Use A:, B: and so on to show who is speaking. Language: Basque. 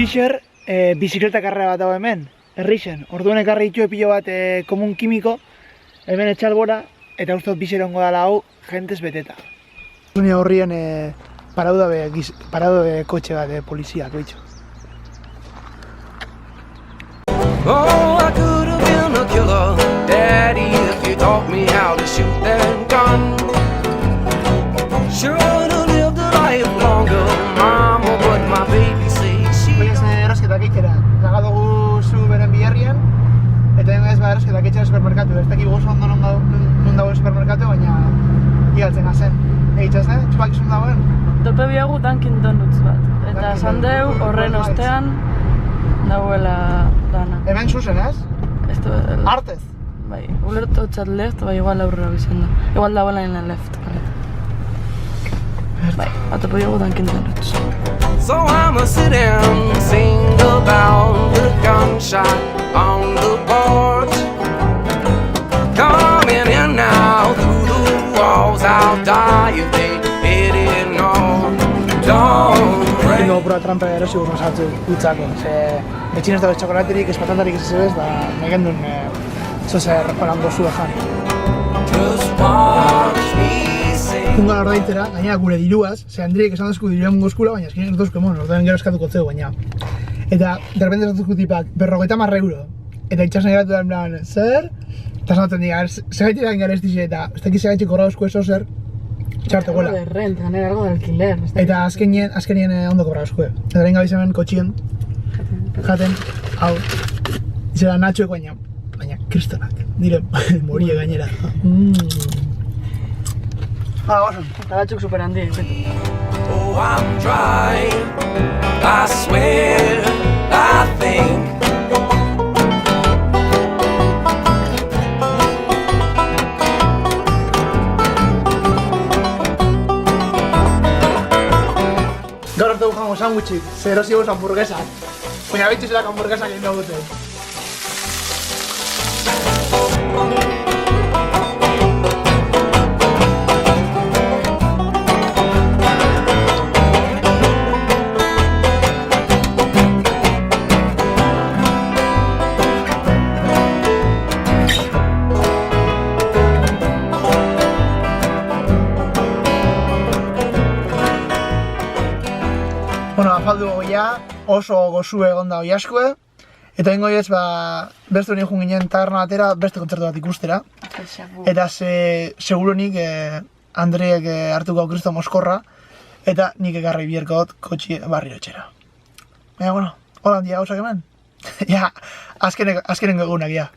A: Fisher bizikleta karrera bat dago hemen, Errixen. Orduan ekarri ditu pilo bat komun kimiko, hemen etxalbora, eta uste dut Fisher ongo dala hau, jentez beteta. Zune horrien paraudabe kotxe bat poliziak, bitxo.
B: Oh, I could have been a killer, Daddy, if you taught me how to shoot that gun. Sure would have lived a life longer, Mama, what my baby says she
A: Baina zen erosketak itxera, laga dugu zu beren biherrian, eta dengo ez erosketak itxera supermerkatu. Ez dakik gozo ondo non dago supermerkatu, baina igaltzen gazen. Egitxaz, txupak izun dagoen?
C: Dope biagu Dunkin Donuts bat, eta esan deu horren ostean dagoela dana.
A: Hemen zuzen, ez? Artez?
C: Bai, ulertu txat left, bai igual aurrera bizan da. Igual dagoela en la left, kaleta. Bai, dope biagu Dunkin Donuts.
B: So I'ma sit and sing about the gunshot on the porch. Coming in now through the walls, I'll die if they hit it, no, don't pray.
A: Tengo pura trampa erosi burro saltzu utzako, ze betxin ez dago txokolaterik, ez patantarik ez ez, da negen duen zozer holango zua jan.
B: Just watch me sing.
A: Ungan ordaintera, gainera gure diruaz, ze Andriek esan dozku dirua mungo eskula, baina eskin ez dozku emon, ordean gero eskatuko zeu, baina. Eta, derrepente esatuzku tipak, 50 euro. Eta itxasen geratu da, en plan, zer? Eta esan diga, segaitik egin gara ez dixe, eta ez dakit segaitik korrauzko eso zer, txartu gola.
C: Algo de rent, ganera algo de alquiler.
A: Eta azkenien ondo kobrauzko. Eta lehen gabiz hemen kotxien, jaten, hau, izela Nachoek baina kristonak, dire morie gainera. Oson.
C: Eta batzuk super handi.
B: Oh, I'm dry, I swear, I think.
A: Gaur hartu jango sandwichik, ze erosi guz hamburguesak. Baina bitxu zelak hamburguesak egin dugute. Bueno, afaldu goia, oso gozu egon da oiaskue, eta ingo ez beste honi joan ginen taberna batera, beste kontzertu bat ikustera. Eta seguro nik Andreek hartuko Kristo Moskorra, eta nik ekarri bierkot kotxi barrio etxera. Baina, bueno, hola handia gauzak hemen? Ja, azkenengo egunak, ja.